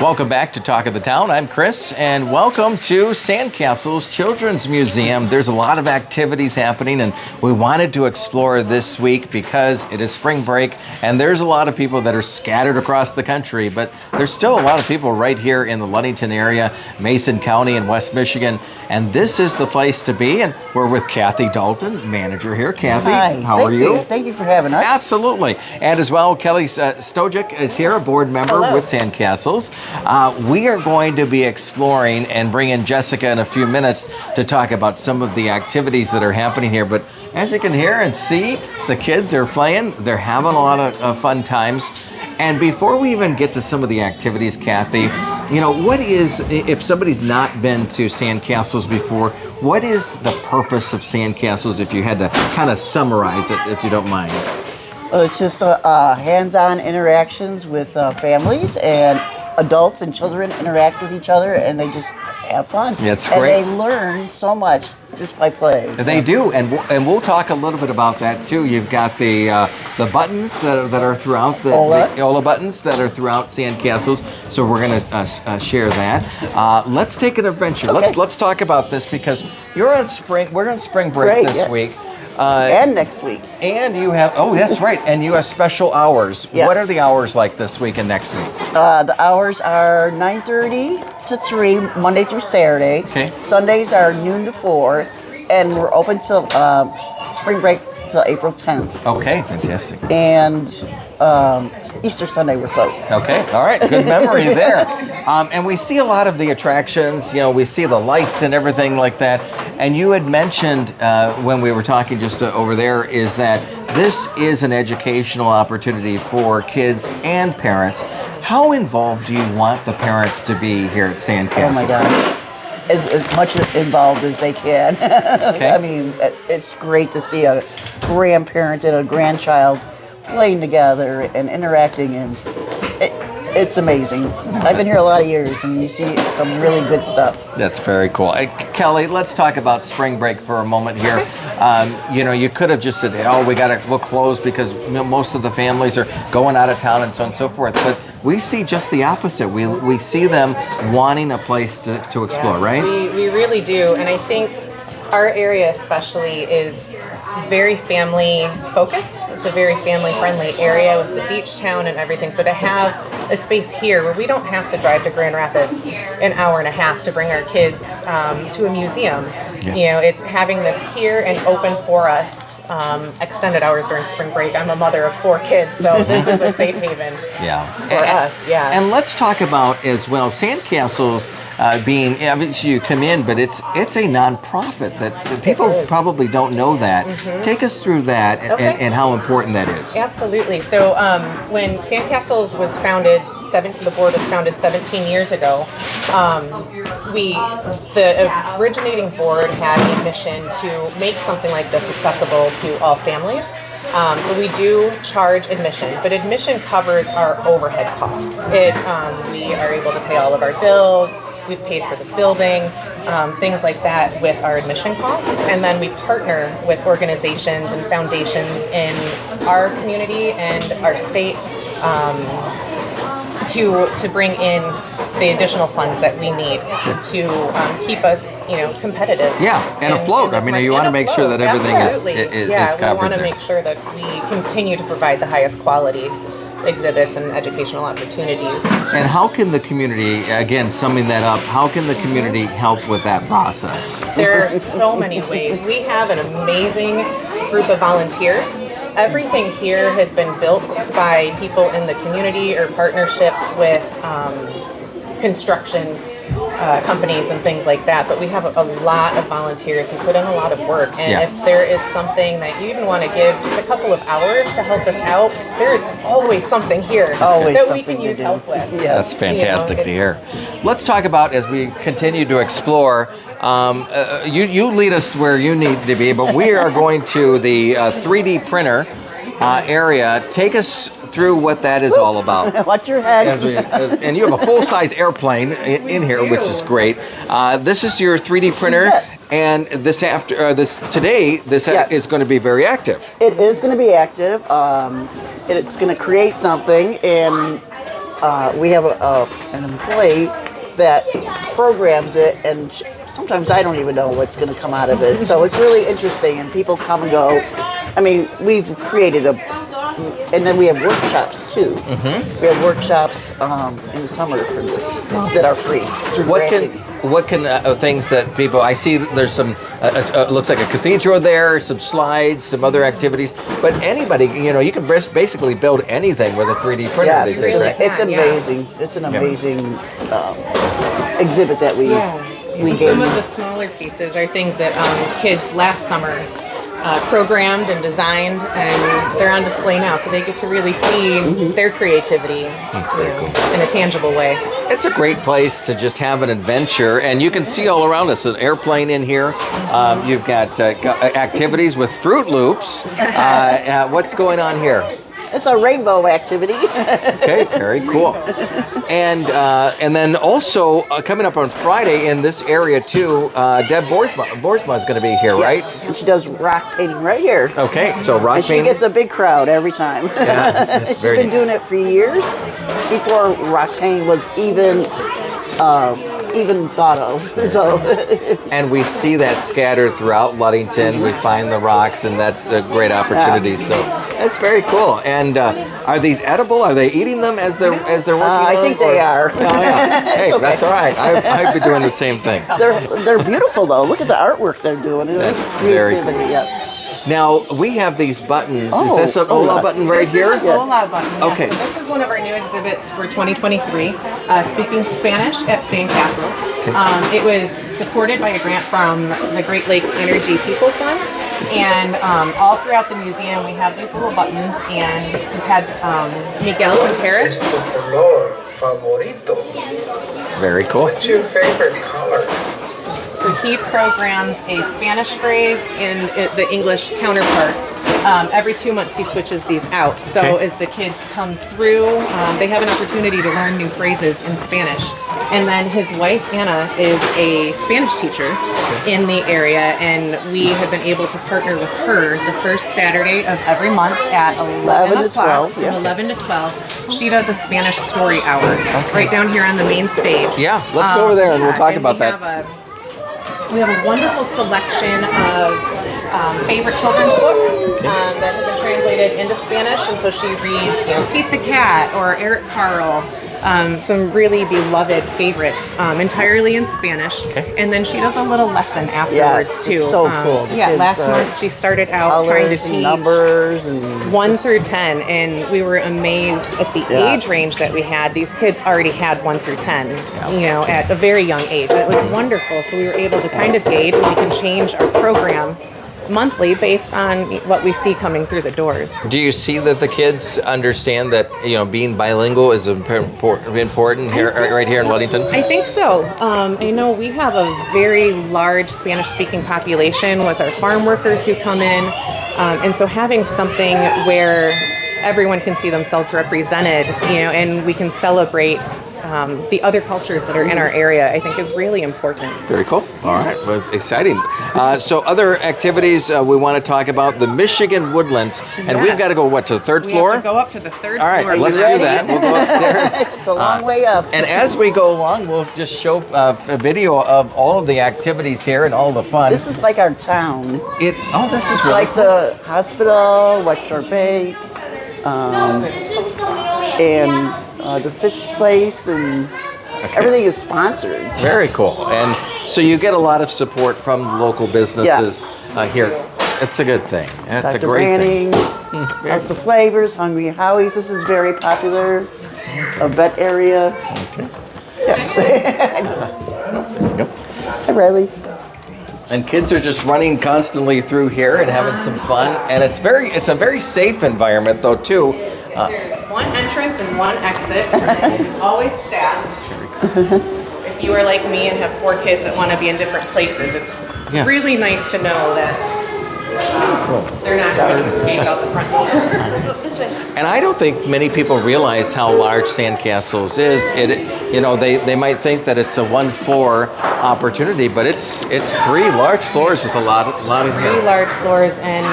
Welcome back to Talk of the Town. I'm Chris, and welcome to Sandcastles Children's Museum. There's a lot of activities happening, and we wanted to explore this week because it is spring break, and there's a lot of people that are scattered across the country, but there's still a lot of people right here in the Ludington area, Mason County and West Michigan, and this is the place to be, and we're with Kathy Dalton, manager here. Kathy, Hi. how are you? Thank you for having us. Absolutely. And as well, Kelly Stojic is here, a board member Hello. with Sandcastles. We are going to be exploring and bring in Jessica in a few minutes to talk about some of the activities that are happening here. But as you can hear and see, the kids are playing. They're having a lot of fun times. And before we even get to some of the activities, Kathy, you know, what is, if somebody's not been to Sandcastles before, what is the purpose of Sandcastles if you had to kind of summarize it, if you don't mind? Well, it's just hands-on interactions with families, and adults and children interact with each other, and they just have fun. That's great. And they learn so much just by play. They do, and we'll talk a little bit about that too. You've got the buttons that are throughout the Ola buttons that are throughout Sandcastles. So we're going to share that. Let's take an adventure. Okay. Let's talk about this because we're on spring break Great, this yes. week. And next week. And you have, that's right, and you have special hours. Yes. What are the hours like this week and next week? The hours are 9:30 to 3, Monday through Saturday. Okay. Sundays are noon to 4, and we're open till spring break till April 10th. Okay, fantastic. And Easter Sunday we're closed. Okay, all right, good memory there. And we see a lot of the attractions, you know, we see the lights and everything like that. And you had mentioned when we were talking just over there is that this is an educational opportunity for kids and parents. How involved do you want the parents to be here at Sandcastles? Oh my gosh. As much involved as they can. Okay. I mean, it's great to see a grandparent and a grandchild playing together and interacting, and it's amazing. I've been here a lot of years, and you see some really good stuff. That's very cool. Kelly, let's talk about spring break for a moment here. You know, you could have just said, we'll close because most of the families are going out of town and so on and so forth. But we see just the opposite. We see them wanting a place to explore, Yes, right? We really do. And I think our area especially is very family focused. It's a very family friendly area with the beach town and everything. So to have a space here where we don't have to drive to Grand Rapids an hour and a half to bring our kids to a museum, you know, it's having this here and open for us. Extended hours during spring break. I'm a mother of 4 kids, so this is a safe haven for us. Yeah. And let's talk about as well Sandcastles being. Obviously, you come in, but it's a nonprofit that people probably don't know that. Mm-hmm. Take us through that and how important that is. Absolutely. So when Sandcastles was founded, the board was founded 17 years ago. The originating board had a mission to make something like this accessible to all families. So we do charge admission, but admission covers our overhead costs. We are able to pay all of our bills. We've paid for the building, things like that with our admission costs. And then we partner with organizations and foundations in our community and our state to bring in the additional funds that we need to keep us, competitive. Yeah, and afloat. I mean, you want to make sure that everything is covered. We want to make sure that we continue to provide the highest quality exhibits and educational opportunities. And how can the community, again, summing that up, how can the community help with that process? There are so many ways. We have an amazing group of volunteers. Everything here has been built by people in the community or partnerships with construction companies and things like that, but we have a lot of volunteers who put in a lot of work, and if there is something that you even want to give just a couple of hours to help us out, there is always something here that we can use help with. Yeah. That's fantastic to hear. Let's talk about, as we continue to explore, you lead us to where you need to be, but we are going to the 3D printer area. Take us through what that is all about. Watch your head. And you have a full-size airplane in here, which is great. This is your 3D printer, Yes. and today is going to be very active. It is going to be active. It's going to create something, and we have an employee that programs it, and sometimes I don't even know what's going to come out of it. So it's really interesting, and people come and go. I mean, we've created and then we have workshops too. Mm-hmm. We have workshops in the summer for this that are free. What can things that people, I see there's some, looks like a cathedral there, some slides, some other activities, but anybody, you can basically build anything with a 3D printer Yes, these days, right? it's amazing. Yeah. It's an amazing exhibit that we gave. Some of the smaller pieces are things that kids last summer programmed and designed, and they're on display now, so they get to really see their creativity in a tangible way. It's a great place to just have an adventure, and you can see all around us an airplane in here. You've got activities with Fruit Loops. What's going on here? It's a rainbow activity. Okay, very cool. And then also coming up on Friday in this area too, Deb Boersma is going to be here, right? Yes, and she does rock painting right here. Okay, so rock painting. She gets a big crowd every time. Yeah, She's been doing it for years, before rock painting was even thought of. So. And we see that scattered throughout Ludington. We find the rocks, and that's a great opportunity. Yes. So that's very cool. And are these edible? Are they eating them as they're working on I think they are. Oh, yeah. Hey, okay. That's all right. I'd be doing the same thing. They're beautiful though. Look at the artwork they're doing. That's It's very creativity. cool. Yeah. Now, we have these buttons. Is this an Ola button right here? This is an Ola button, yes. Okay. So this is one of our new exhibits for 2023, Speaking Spanish at Sandcastles. It was supported by a grant from the Great Lakes Energy People Fund. And all throughout the museum, we have these little buttons, and we've had Miguel Contreras. Very cool. What's your favorite color? So he programs a Spanish phrase and the English counterpart. Every 2 months he switches these out. So as the kids come through, they have an opportunity to learn new phrases in Spanish. And then his wife, Anna, is a Spanish teacher in the area, and we have been able to partner with her the first Saturday of every month at 11 to 12, from 11 to 12. She does a Spanish story hour right down here on the main stage. Yeah, let's go over there and we'll talk about that. We have a wonderful selection of favorite children's books that have been translated into Spanish, and so she reads, Pete the Cat or Eric Carle, some really beloved favorites, entirely in Spanish. And then she does a little lesson afterwards too. It's so cool. Yeah, last month she started out trying to teach numbers and 1 through 10, and we were amazed at the age range that we had. These kids already had 1 through 10, at a very young age. And it was wonderful. So we were able to kind of gauge, and we can change our program monthly based on what we see coming through the doors. Do you see that the kids understand that being bilingual is important here, right here in Ludington? I think so. I know we have a very large Spanish-speaking population with our farm workers who come in, and so having something where everyone can see themselves represented, and we can celebrate the other cultures that are in our area, I think is really important. Very cool. All right. Well, it's exciting. So other activities we want to talk about, the Michigan Woodlands, and we've got to go, to the third floor? We have to go up to the third floor. All right, let's do that. We'll go upstairs. It's a long way up. And as we go along, we'll just show a video of all of the activities here and all the fun. This is like our town. This is It's really like the hospital, West Shore Bank, and the fish place, and everything is sponsored. Very cool. And so you get a lot of support from local businesses here. It's a good thing. It's a great thing. House of Flavors, Hungry Howie's. This is very popular. A vet area. Okay. Yeah. There you go. Hi, Riley. And kids are just running constantly through here and having some fun. And it's a very safe environment though too. There's one entrance and one exit, and it's always staffed. If you are like me and have 4 kids that want to be in different places, it's really nice to know that they're not going to escape out the front door. This way. And I don't think many people realize how large Sandcastles is. They might think that it's a 1-floor opportunity, but it's 3 large floors with a lot of 3 large floors, and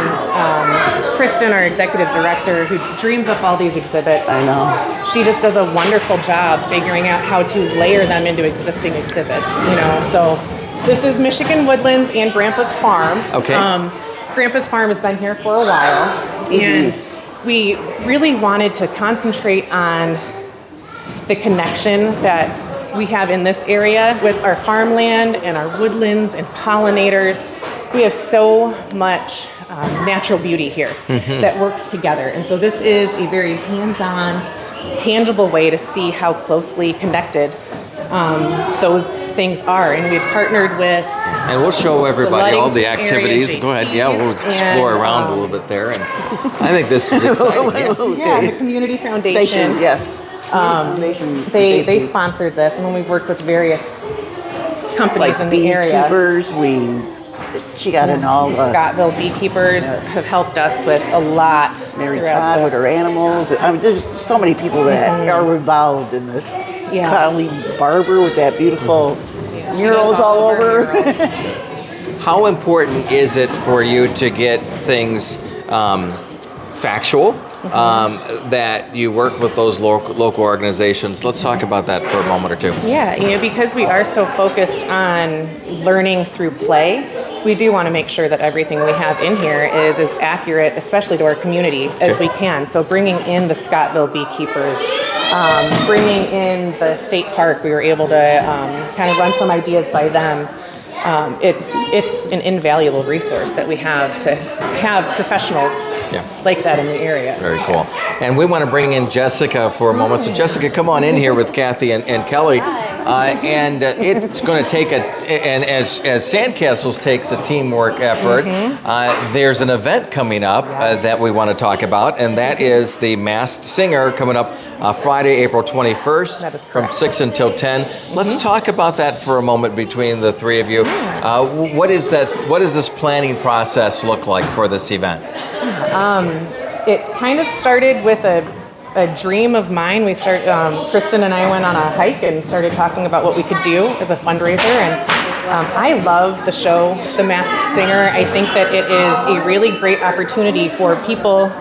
Kristen, our executive director, who dreams up all these exhibits, I know. she just does a wonderful job figuring out how to layer them into existing exhibits. So this is Michigan Woodlands and Grandpa's Farm. Okay. Grandpa's Farm has been here for a while, and we really wanted to concentrate on the connection that we have in this area with our farmland and our woodlands and pollinators. We have so much natural beauty here that works together. And so this is a very hands-on, tangible way to see how closely connected those things are. And we've partnered with... And we'll show everybody all the Ludington area activities. Go ahead. Yeah, we'll explore and, around a little bit there. And I think this is exciting. Yeah, the Community Foundation. Yes. They sponsored this, and then we've worked with various companies Like in the area. beekeepers, she got in all the Scottville beekeepers have helped us with a lot. Mary throughout Todd with this. her animals. I mean, there's so many people that are involved in this. Yeah. Colleen Barber with that beautiful murals does all all of our over. murals. How important is it for you to get things factual, that you work with those local organizations? Let's talk about that for a moment or two. Yeah, because we are so focused on learning through play, we do want to make sure that everything we have in here is as accurate, especially to our community, as we can. So bringing in the Scottville beekeepers, bringing in the state park, we were able to kind of run some ideas by them. It's an invaluable resource that we have to have professionals like that in the area. Very cool. And we want to bring in Jessica for a moment. So Jessica, come on in here with Kathy and Kelly. It's going to take and as Sandcastles takes a teamwork effort, there's an event coming up that we want to talk about, and that is the Masked Singer coming up Friday, April 21st That is from correct. 6 until 10. Let's talk about that for a moment between the three of you. What does this planning process look like for this event? It kind of started with a dream of mine. Kristen and I went on a hike and started talking about what we could do as a fundraiser. And I love the show, The Masked Singer. I think that it is a really great opportunity for people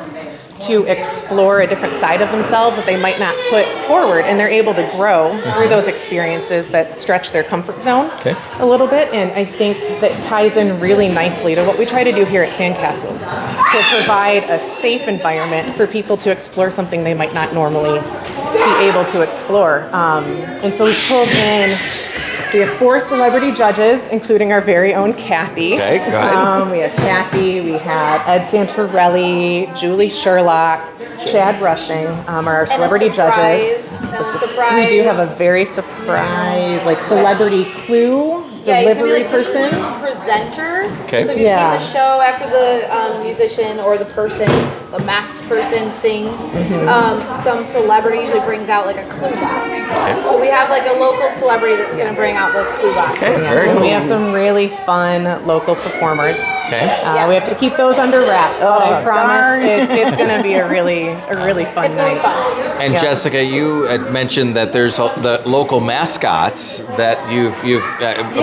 to explore a different side of themselves that they might not put forward, and they're able to grow through those experiences that stretch their comfort zone a little bit. And I think that ties in really nicely to what we try to do here at Sandcastles, to provide a safe environment for people to explore something they might not normally be able to explore. And so we've pulled in, we have 4 celebrity judges, including our very own Kathy. Okay, go ahead. We have Kathy, we have Ed Santorelli, Julie Sherlock, Chad Rushing are our celebrity judges. Surprise. We do have a very surprise, celebrity clue delivery person. The clue presenter. Okay. So if you've seen the show, after the musician or the person, the masked person sings, some celebrity usually brings out a clue box. Okay. So we have a local celebrity that's going to bring out those clue boxes. Okay, very And cool. we have some really fun local performers. Okay. We have to keep those under wraps, but I Oh, promise darn. it's going to be a really fun It's going to be night. fun. And Yeah. Jessica, you had mentioned that there's the local mascots that you've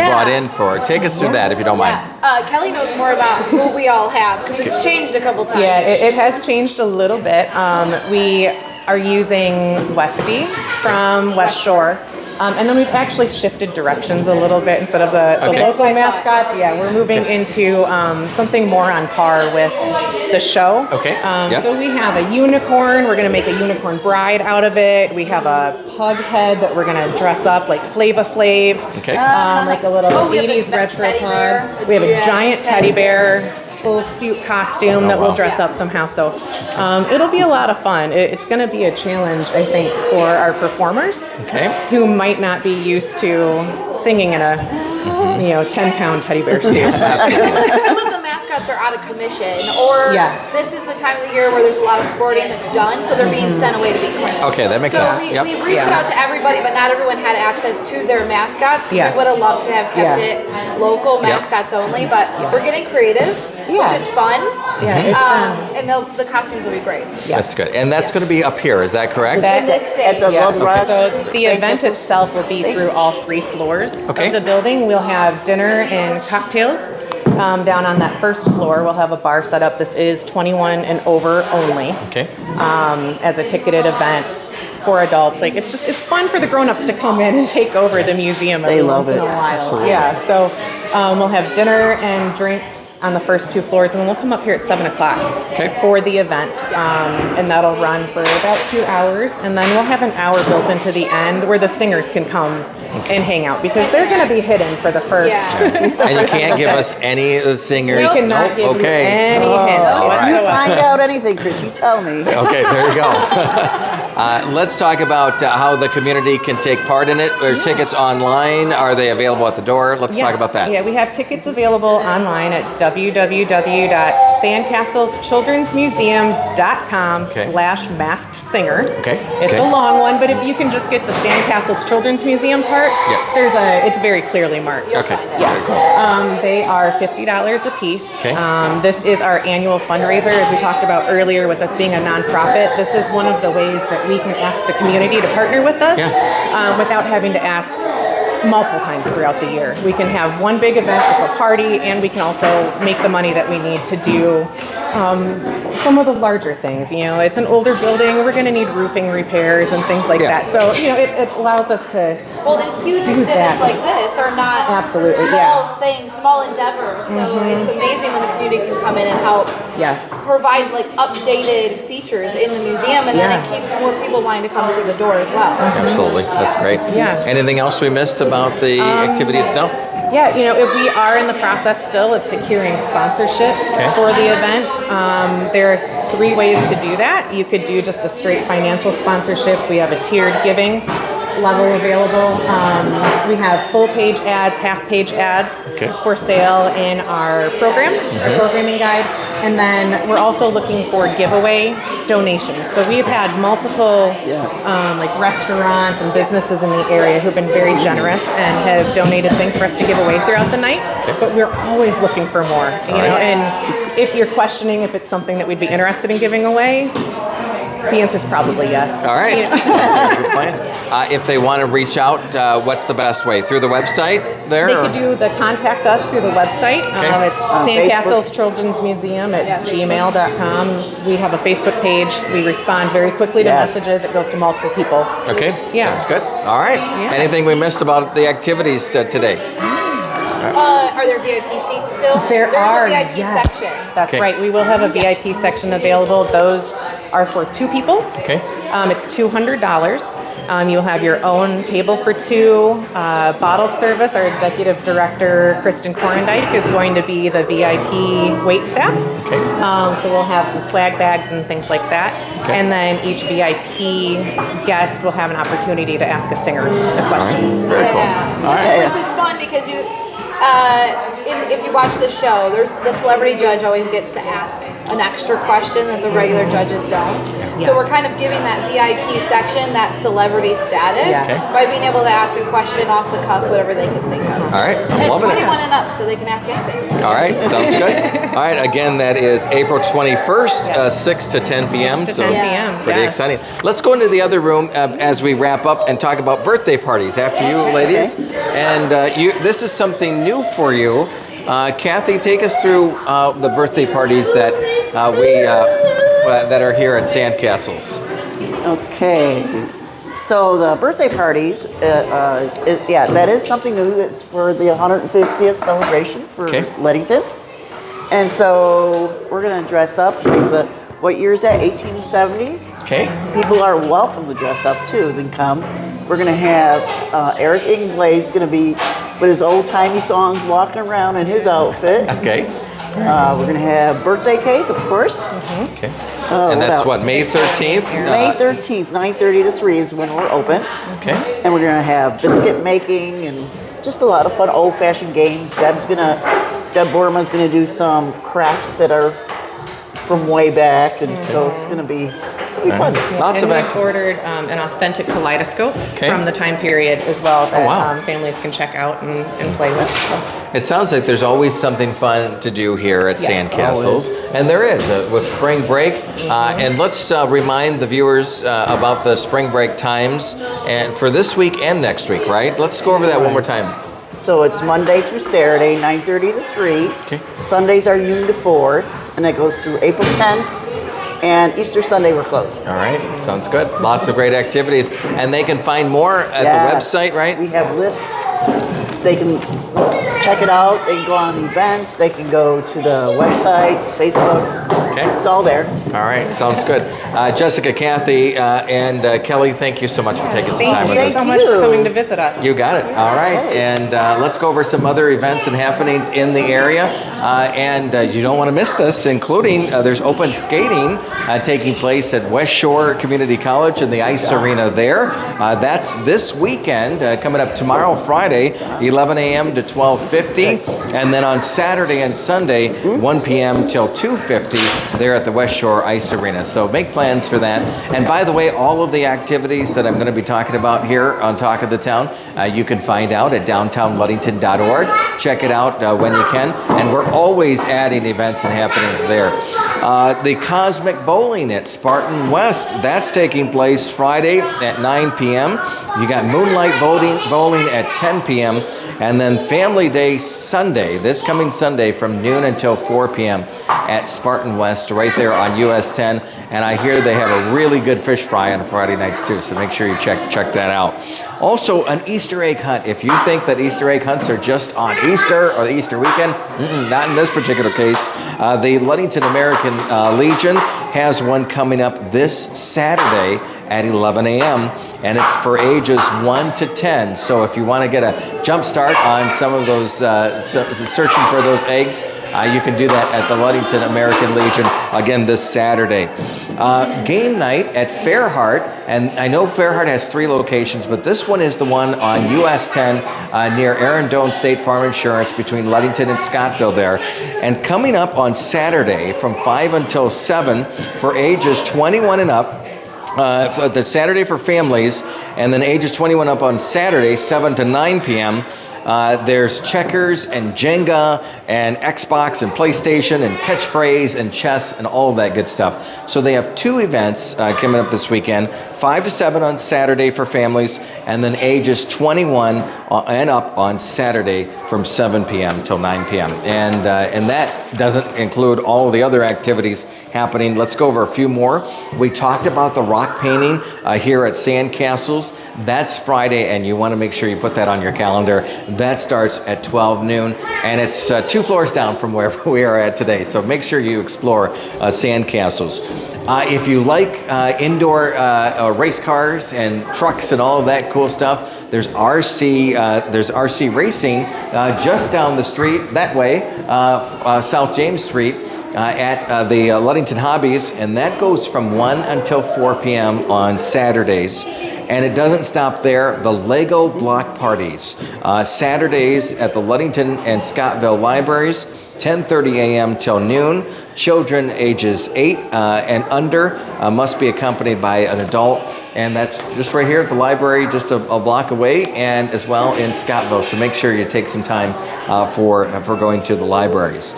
brought in for. Take us through that if you don't mind. Yes. Kelly knows more about who we all have because it's changed a couple times. Yeah, it has changed a little bit. We are using Westy from West Shore. And then we've actually shifted directions a little bit. Instead of the Okay. local That's what I thought. mascots, we're moving into something more on par with the show. Okay, yeah. So we have a unicorn. We're going to make a unicorn bride out of it. We have a pug head that we're going to dress up like Flava Flav. Okay. Like a little we have a 80s retro teddy bear. pug. We have a giant teddy bear, full suit costume that wow. we'll dress up somehow. So it'll be a lot of fun. It's going to be a challenge, I think, for our performers Okay. who might not be used to singing in a 10-pound teddy bear suit. Some of the mascots are out of commission, or Yes. this is the time of the year where there's a lot of sporting that's done, so they're being sent away to be cleaned. Okay, that makes so sense. we, Yep. we reached out to everybody, but not everyone had access to their mascots, because Yes. we would have loved to have kept Yeah. it local mascots only, but we're getting creative, Yeah. which is fun. Yeah, it's fun. And the costumes will be great. That's good. And that's going to be up here, is that correct? That- In this stage. At the Yeah. Love Rocks. So the event Sandcastles. itself will be through all 3 floors Okay. of the building. We'll have dinner and cocktails Down on that first floor, we'll have a bar set up. This is 21 and over only. Okay. As a ticketed event for adults. Like it's fun for the grown-ups to come in and take over the museum every love once in it. a while. Absolutely. Yeah. So we'll have dinner and drinks on the first 2 floors, and then we'll come up here at 7 o'clock Okay. for the event, and that'll run for about 2 hours, and then we'll have an hour built into the end where the singers can come and hang out, because they're going to be hidden for the first. Yeah. And you can't give us any of the singers. We cannot Nope. give you Okay. any hints all right. You whatsoever. find out anything, Chris, you tell me. Okay, there you go. Let's talk about how the community can take part in it. Are tickets online? Are they available at the door? Let's talk Yes. about that. Yeah, we have tickets available online at www.sandcastleschildrensmuseum.com/masked singer. Okay. It's Okay. a long one, but if you can just get the Sandcastles Children's Museum part, Yeah. it's very clearly marked. Okay. Yes. They are $50 a piece. Okay. This is our annual fundraiser, as we talked about earlier with us being a nonprofit. This is one of the ways that we can ask the community to partner with us without having to ask multiple times throughout the year. We can have one big event, it's a party, and we can also make the money that we need to do some of the larger things. You know, it's an older building, we're going to need roofing repairs and things like Yeah. that. So, you know, it allows us to Well, and huge Do exhibits that. like this are not Absolutely, small things, small endeavors. So it's amazing when the community can come in and help yes. provide like updated features in the museum, and then Yeah. it keeps more people wanting to come through the door as well. Absolutely. That's great. Yeah. Anything else we missed about the activity itself? Yeah, you know, if we are in the process still of securing sponsorships for the event. There are 3 ways to do that. You could do just a straight financial sponsorship. We have a tiered giving level available. We have full page ads, half page ads for sale in our program, our programming guide. And then we're also looking for giveaway donations. So we've had multiple like restaurants and businesses in the area who've been very generous and have donated things for us to give away throughout the night. But we're always looking for more. You know, and if you're questioning if it's something that we'd be interested in giving away, the answer is probably yes. All right. You know? Sounds like a good plan. If they want to reach out, what's the best way? Through the website there? They or- could do the contact us through the website. It's Sandcastles Children's Museum at gmail.com. We have a Facebook page. We respond very quickly to messages. It goes to multiple people. Okay. Yeah. Sounds good. All right. Yeah. Anything we missed about the activities today? Are there VIP seats still? There's a VIP yes. section. That's Okay. right. We will have a VIP section available. Those are for 2 people. Okay. It's $200. You'll have your own table for 2. Bottle service. Our executive director, Kristen Korendijk, is going to be the VIP wait staff. Okay. So we'll have some swag bags and things like that. Okay. And then each VIP guest will have an opportunity to ask a singer a All right. question. Very cool. Yeah. All right. Which is fun because if you watch the show, there's the celebrity judge always gets to ask an extra question that the regular judges don't. So we're kind of giving that VIP section that celebrity status Yes. by being able to ask a question off the cuff, whatever they can think of. All right. And I'm it's loving 21 it. and up, so they can ask anything. All right. Sounds good. All right. Again, that is April 21st, 6 to 10 p.m. 6 to 10 p.m. Pretty Yes. exciting. Let's go into the other room as we wrap up and talk about birthday parties after you, ladies. And this is something new for you. Kathy, take us through the birthday parties that that are here at Sandcastles. Okay. So the birthday parties, that is something new. That's for the 150th celebration for Leadington. And so we're going to dress up like what year is that? 1870s. Okay. People are welcome to dress up too. Then come. We're going to have Eric Inglade going to be with his old-timey songs walking around in his outfit. Okay. We're going to have birthday cake, of course. Okay. Oh, And that's else? what, May 13th? May 13th, 9:30 to 3 is when we're open. Okay. And we're going to have biscuit making and just a lot of fun old-fashioned games. Deb Borman's going to do some crafts that are from way back, and so it's going to be fun. Lots And of we've activities. ordered an authentic kaleidoscope Okay. from the time period as well that wow. families can check out and play with. So. It sounds like there's always something fun to do here at Yes, Sandcastles. And there is with spring break. And let's remind the viewers about the spring break times and for this week and next week, right? Let's go over that one more time. So it's Monday through Saturday, 9:30 to 3. Okay. Sundays are noon to 4, and that goes through April 10th. And Easter Sunday we're closed. All right, sounds good. Lots of great activities. And they can find more at the Yes. website, right? We have lists. They can check it out. They can go on events. They can go to the website, Facebook. Okay. It's all there. All right, sounds good. Jessica, Kathy, and Kelly, thank you so much for taking some time Thank with you us. so much for coming to visit us. You got it. All right. Okay. And let's go over some other events and happenings in the area. And you don't want to miss this, including there's open skating taking place at West Shore Community College in the ice arena there. That's this weekend, coming up tomorrow, Friday, 11 a.m. to 12:50. And then on Saturday and Sunday, 1 p.m. till 2:50 there at the West Shore Ice Arena. So make plans for that. And by the way, all of the activities that I'm going to be talking about here on Talk of the Town, you can find out at downtownluddington.org. Check it out when you can. And we're always adding events and happenings there. The Cosmic Bowling at Spartan West, that's taking place Friday at 9 p.m. You got Moonlight Bowling at 10 p.m. And then Family Day Sunday, this coming Sunday from noon until 4 p.m. at Spartan West, right there on US 10. And I hear they have a really good fish fry on Friday nights too, so make sure you check that out. Also, an Easter egg hunt. If you think that Easter egg hunts are just on Easter or the Easter weekend, not in this particular case. The Ludington American Legion has one coming up this Saturday at 11 a.m. and it's for ages 1 to 10. So if you want to get a jump start on some of those, searching for those eggs, you can do that at the Ludington American Legion again this Saturday. Game night at Fairheart, and I know Fairheart has 3 locations, but this one is the one on US 10 near Arundel State Farm Insurance between Ludington and Scottville there. And coming up on Saturday from 5 until 7 for ages 21 and up, the Saturday for families, and then ages 21 up on Saturday, 7 to 9 p.m. There's checkers and Jenga and Xbox and PlayStation and catchphrase and chess and all of that good stuff. So they have 2 events coming up this weekend, 5 to 7 on Saturday for families, and then ages 21 and up on Saturday from 7 p.m. till 9 p.m. And that doesn't include all of the other activities happening. Let's go over a few more. We talked about the rock painting here at Sandcastles. That's Friday, and you want to make sure you put that on your calendar. That starts at 12 noon, and it's 2 floors down from where we are at today. So make sure you explore Sandcastles. If you like indoor race cars and trucks and all of that cool stuff, there's RC racing just down the street that way, South James Street. At the Ludington Hobbies, and that goes from 1 until 4 p.m. on Saturdays. And it doesn't stop there. The Lego block parties, Saturdays at the Ludington and Scottville libraries, 10:30 a.m. till noon. Children ages 8 and under must be accompanied by an adult, and that's just right here at the library, just a block away, and as well in Scottville. So make sure you take some time for going to the libraries.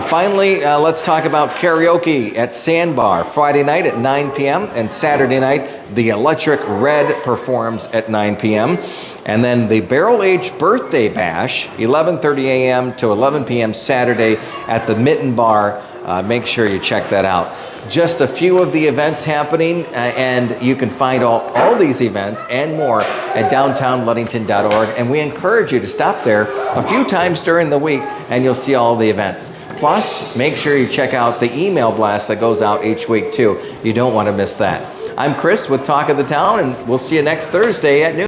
Finally, let's talk about karaoke at Sandbar, Friday night at 9 p.m. and Saturday night, the Electric Red performs at 9 p.m. And then the Barrel Age Birthday Bash, 11:30 a.m. to 11 p.m. Saturday at the Mitten Bar. Make sure you check that out. Just a few of the events happening, and you can find all these events and more at downtownluddington.org. And we encourage you to stop there a few times during the week, and you'll see all the events. Plus, make sure you check out the email blast that goes out each week too. You don't want to miss that. I'm Chris with Talk of the Town, and we'll see you next Thursday at noon.